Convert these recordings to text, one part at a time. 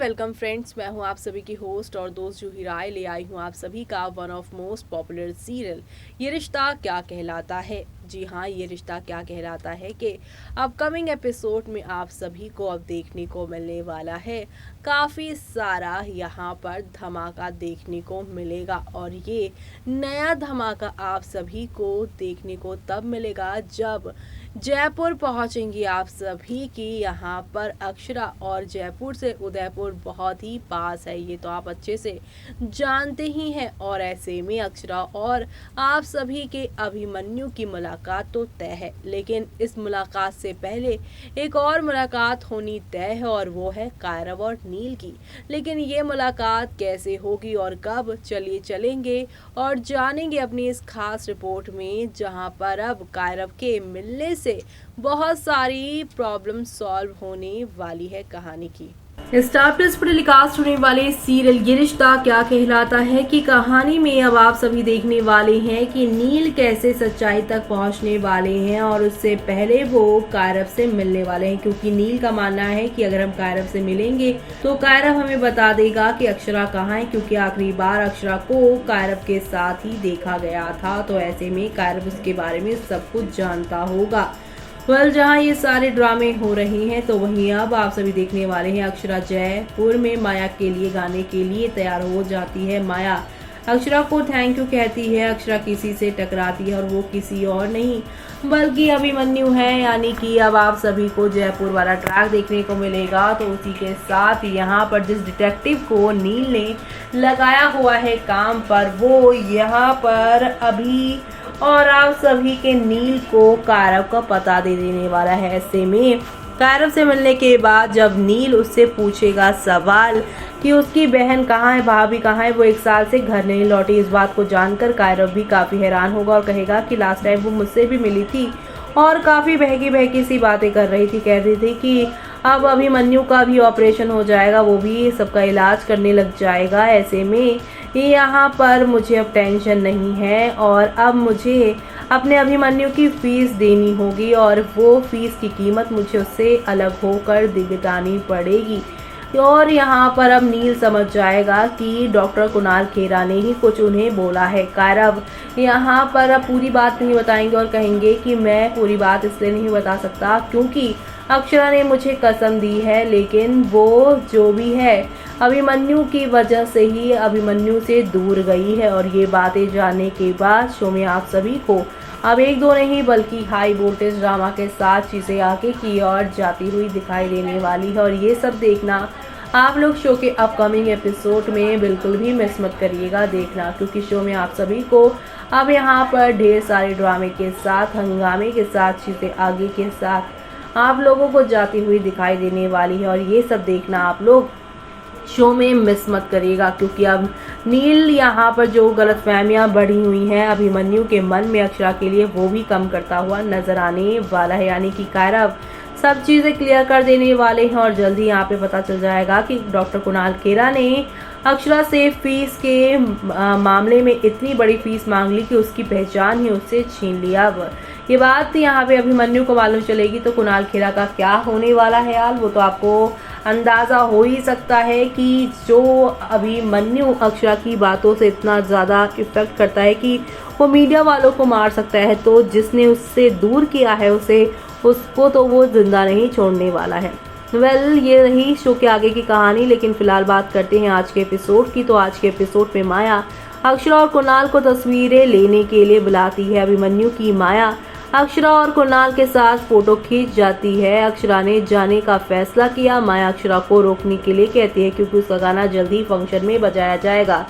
Welcome friends, मैं हूं आप सभी की होस्ट और दोस्त जूही राय। ले आई हूं आप सभी का one of most popular serial ये रिश्ता क्या कहलाता है। जी हाँ, ये रिश्ता क्या कहलाता है कि अपकमिंग एपिसोड में आप सभी को अब देखने को मिलने वाला है काफ़ी सारा यहाँ पर धमाका देखने को मिलेगा। और ये नया धमाका आप सभी को देखने को तब मिलेगा जब जयपुर पहुंचेंगी आप सभी की यहाँ पर अक्षरा। और जयपुर से उदयपुर बहुत ही पास है, ये तो आप अच्छे से जानते ही हैं। और ऐसे में अक्षरा और आप सभी के अभिमन्यु की मुलाकात तो तय है, लेकिन इस मुलाकात से पहले एक और मुलाकात होनी तय है और वो है कायरव और नील की। लेकिन ये मुलाकात कैसे होगी और कब, चलिए चलेंगे और जानेंगे अपनी इस खास रिपोर्ट में, जहां पर अब कायरव के मिलने से बहुत सारी प्रॉब्लम सॉल्व होने वाली है कहानी की। स्टार प्लस पर टेलीकास्ट होने वाले सीरियल ये रिश्ता क्या कहलाता है की कहानी में अब आप सभी देखने वाले हैं कि नील कैसे सच्चाई तक पहुंचने वाले हैं और उससे पहले वो कायरव से मिलने वाले हैं, क्योंकि नील का मानना है कि अगर हम कायरव से मिलेंगे तो कायरव हमें बता देगा कि अक्षरा कहाँ है, क्योंकि आखिरी बार अक्षरा को कायरव के साथ ही देखा गया था। तो ऐसे में कायरव उसके बारे में सब कुछ जानता होगा। जहाँ ये सारे ड्रामे हो रहे हैं तो वहीं अब आप सभी देखने वाले हैं अक्षरा जयपुर में माया के लिए गाने के लिए तैयार हो जाती है। माया अक्षरा को थैंक यू कहती है। अक्षरा किसी से टकराती है और वो किसी और नहीं बल्कि अभिमन्यु है, यानी कि अब आप सभी को जयपुर वाला ट्रैक देखने को मिलेगा। तो उसी के साथ यहाँ पर जिस डिटेक्टिव को नील ने लगाया हुआ है काम पर, वो यहाँ पर अभी और आप सभी के नील को कायरव का पता दे देने वाला है। ऐसे में कायरव से मिलने के बाद जब नील उससे पूछेगा सवाल कि उसकी बहन कहाँ है, भाभी कहाँ है, वो 1 साल से घर नहीं लौटी, इस बात को जानकर कायरव भी काफ़ी हैरान होगा और कहेगा कि लास्ट टाइम वो मुझसे भी मिली थी और काफ़ी बहकी बहकी सी बातें कर रही थी। कह रही थी कि अब अभिमन्यु का भी ऑपरेशन हो जाएगा, वो भी सबका इलाज करने लग जाएगा। ऐसे में यहाँ पर मुझे अब टेंशन नहीं है और अब मुझे अपने अभिमन्यु की फीस देनी होगी और वो फीस की कीमत मुझे उससे अलग होकर दिगटानी पड़ेगी। और यहाँ पर अब नील समझ जाएगा कि डॉक्टर कुणाल खेरा ने ही कुछ उन्हें बोला है। कायरव यहाँ पर अब पूरी बात नहीं बताएंगे और कहेंगे कि मैं पूरी बात इसलिए नहीं बता सकता क्योंकि अक्षरा ने मुझे कसम दी है, लेकिन वो जो भी है अभिमन्यु की वजह से ही अभिमन्यु से दूर गई है। और ये बातें जानने के बाद शो में आप सभी को अब 1-2 नहीं बल्कि हाई वोल्टेज ड्रामा के साथ चीज़ें आगे की ओर जाती हुई दिखाई देने वाली है। और ये सब देखना आप लोग शो के अपकमिंग एपिसोड में बिल्कुल भी मिस मत करिएगा देखना, क्योंकि शो में आप सभी को अब यहाँ पर ढेर सारे ड्रामे के साथ, हंगामे के साथ, चीज़ें आगे के साथ आप लोगों को जाती हुई दिखाई देने वाली है। और ये सब देखना आप लोग शो में मिस मत करिएगा, क्योंकि अब नील यहाँ पर जो गलतफहमियां बढ़ी हुई हैं अभिमन्यु के मन में अक्षरा के लिए, वो भी कम करता हुआ नजर आने वाला है। यानी कि कायरव सब चीज़ें क्लियर कर देने वाले हैं और जल्दी यहाँ पे पता चल जाएगा कि डॉक्टर कुणाल खेरा ने अक्षरा से फीस के मामले में इतनी बड़ी फीस मांग ली कि उसकी पहचान ही उससे छीन लिया। अब ये बात यहाँ पे अभिमन्यु को मालूम चलेगी तो कुणाल खेरा का क्या होने वाला है यार, वो तो आपको अंदाज़ा हो ही सकता है कि जो अभिमन्यु अक्षरा की बातों से इतना ज़्यादा इफेक्ट करता है कि वो मीडिया वालों को मार सकता है, तो जिसने उससे दूर किया है उसको तो वो जिंदा नहीं छोड़ने वाला है। ये रही शो के आगे की कहानी, लेकिन फिलहाल बात करते हैं आज के एपिसोड की। तो आज के एपिसोड में माया अक्षरा और कुणाल को तस्वीरें लेने के लिए बुलाती है। अभिमन्यु की माया अक्षरा और कुणाल के साथ फोटो खींच जाती है। अक्षरा ने जाने का फैसला किया। माया अक्षरा को रोकने के लिए कहती है क्योंकि उसका गाना जल्दी फंक्शन में बजाया जाएगा।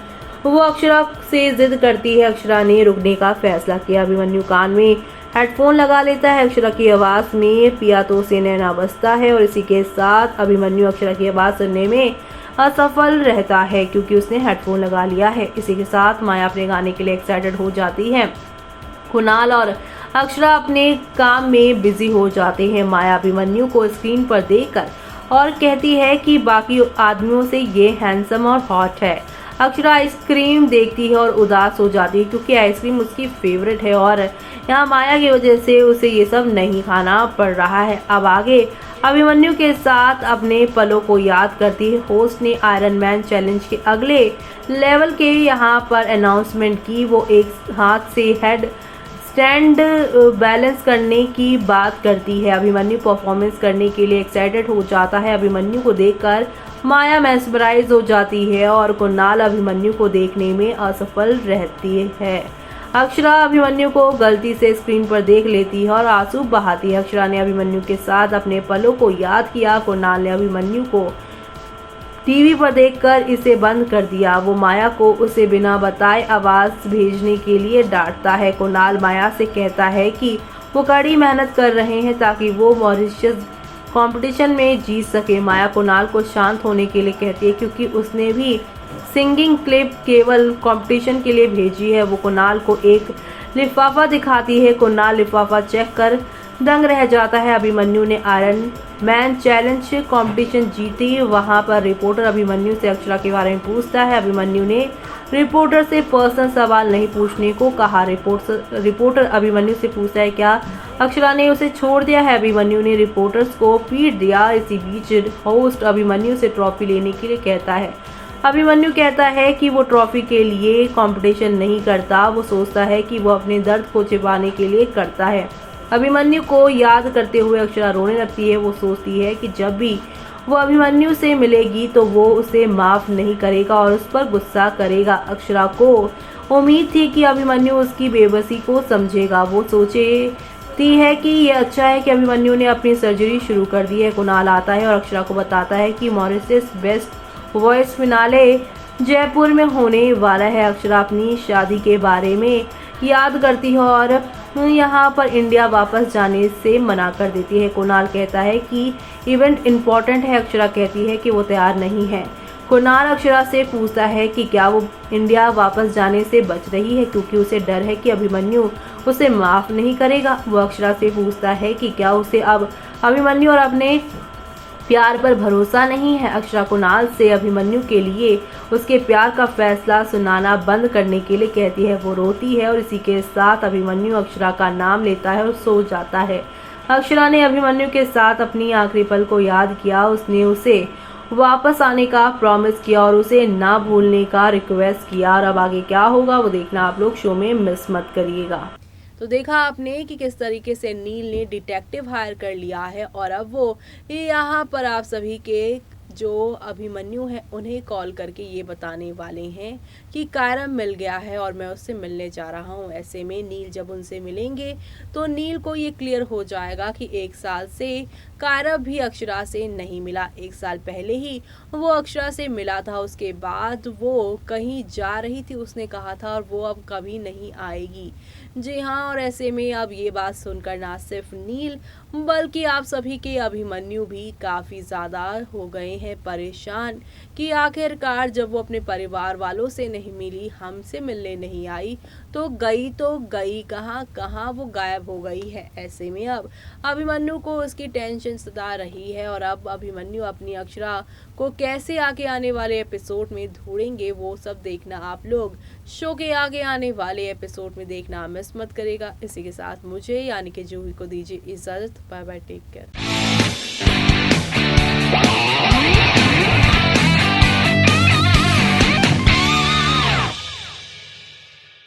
वो अक्षरा से जिद करती है। अक्षरा ने रुकने का फैसला किया। अभिमन्यु कान में हेडफोन लगा लेता है। अक्षरा की आवाज़ में पिया तो से नैना बजता है और इसी के साथ अभिमन्यु अक्षरा की आवाज़ सुनने में असफल रहता है क्योंकि उसने हेडफोन लगा लिया है। इसी के साथ माया अपने गाने के लिए एक्साइटेड हो जाती है। कुणाल और अक्षरा अपने काम में बिजी हो जाते हैं। माया अभिमन्यु को स्क्रीन पर देखकर और कहती है कि बाकी आदमियों से ये हैंडसम और हॉट है। अक्षरा आइसक्रीम देखती है और उदास हो जाती है क्योंकि आइसक्रीम उसकी फेवरेट है और यहाँ माया की वजह से उसे ये सब नहीं खाना पड़ रहा है। अब आगे अभिमन्यु के साथ अपने पलों को याद करती है। होस्ट ने आयरन मैन चैलेंज के अगले लेवल के यहाँ पर अनाउंसमेंट की। वो एक हाथ से हेड स्टैंड बैलेंस करने की बात करती है। अभिमन्यु परफॉर्मेंस करने के लिए एक्साइटेड हो जाता है। अभिमन्यु को देखकर माया मैस्मराइज हो जाती है और कुणाल अभिमन्यु को देखने में असफल रहती है। अक्षरा अभिमन्यु को गलती से स्क्रीन पर देख लेती है और आंसू बहाती है। अक्षरा ने अभिमन्यु के साथ अपने पलों को याद किया। कुणाल ने अभिमन्यु को टीवी पर देखकर इसे बंद कर दिया। वो माया को उसे बिना बताए आवाज भेजने के लिए डांटता है। कुणाल माया से कहता है कि वो कड़ी मेहनत कर रहे हैं ताकि वो मॉरिशस कंपटीशन में जीत सके। माया कुणाल को शांत होने के लिए कहती है क्योंकि उसने भी सिंगिंग क्लिप केवल कंपटीशन के लिए भेजी है। वो कुणाल को एक लिफाफा दिखाती है। कुणाल लिफाफा चेक कर दंग रह जाता है। अभिमन्यु ने आयरन मैन चैलेंज कंपटीशन जीती। वहां पर रिपोर्टर अभिमन्यु से अक्षरा के बारे में पूछता है। अभिमन्यु ने रिपोर्टर से पर्सनल सवाल नहीं पूछने को कहा। रिपोर्टर अभिमन्यु से पूछता है क्या अक्षरा ने उसे छोड़ दिया है। अभिमन्यु ने रिपोर्टर्स को पीट दिया। इसी बीच होस्ट अभिमन्यु से ट्रॉफी लेने के लिए कहता है। अभिमन्यु कहता है कि वो ट्रॉफी के लिए कंपटीशन नहीं करता। वो सोचता है कि वो अपने दर्द को छिपाने के लिए करता है। अभिमन्यु को याद करते हुए अक्षरा रोने लगती है। वो सोचती है कि जब भी वो अभिमन्यु से मिलेगी तो वो उसे माफ नहीं करेगा और उस पर गुस्सा करेगा। अक्षरा को उम्मीद थी कि अभिमन्यु उसकी बेबसी को समझेगा। वो सोचती है कि ये अच्छा है कि अभिमन्यु ने अपनी सर्जरी शुरू कर दी है। कुणाल आता है और अक्षरा को बताता है कि Mauritius best voice finale Jaipur में होने वाला है। अक्षरा अपनी शादी के बारे में याद करती है और यहाँ पर इंडिया वापस जाने से मना कर देती है। कुणाल कहता है कि इवेंट इम्पोर्टेंट है। अक्षरा कहती है कि वो तैयार नहीं है। कुणाल अक्षरा से पूछता है कि क्या वो इंडिया वापस जाने से बच रही है क्योंकि उसे डर है कि अभिमन्यु उसे माफ़ नहीं करेगा। वो अक्षरा से पूछता है कि क्या उसे अब अभिमन्यु और अपने प्यार पर भरोसा नहीं है। अक्षरा कुणाल से अभिमन्यु के लिए उसके प्यार का फैसला सुनाना बंद करने के लिए कहती है। वो रोती है और इसी के साथ अभिमन्यु अक्षरा का नाम लेता है और सो जाता है। अक्षरा ने अभिमन्यु के साथ अपनी आखिरी पल को याद किया। उसने उसे वापस आने का प्रॉमिस किया और उसे ना भूलने का रिक्वेस्ट किया। और अब आगे क्या होगा वो देखना आप लोग शो में मिस मत करिएगा। तो देखा आपने कि किस तरीके से नील ने डिटेक्टिव हायर कर लिया है और अब वो यहाँ पर आप सभी के जो अभिमन्यु है उन्हें कॉल करके ये बताने वाले हैं कि कायरम मिल गया है और मैं उससे मिलने जा रहा हूँ। ऐसे में नील जब उनसे मिलेंगे तो नील को ये क्लियर हो जाएगा कि 1 साल से कायरम भी अक्षरा से नहीं मिला। 1 साल पहले ही वो अक्षरा से मिला था। उसके बाद वो कहीं जा रही थी उसने कहा था और वो अब कभी नहीं आएगी। जी हाँ, और ऐसे में अब ये बात सुनकर ना सिर्फ नील बल्कि आप सभी के अभिमन्यु भी काफ़ी ज़्यादा हो गए हैं परेशान कि आखिरकार जब वो अपने परिवार वालों से नहीं मिली, हमसे मिलने नहीं आई तो गई कहाँ वो गायब हो गई है। ऐसे में अब अभिमन्यु को उसकी टेंशन सता रही है और अब अभिमन्यु अपनी अक्षरा को कैसे आगे आने वाले एपिसोड में ढूंढेंगे वो सब देखना आप लोग शो के आगे आने वाले एपिसोड में देखना मिस मत करेगा। इसी के साथ मुझे यानी कि जूही को दीजिए इजाज़त। Bye bye, take care.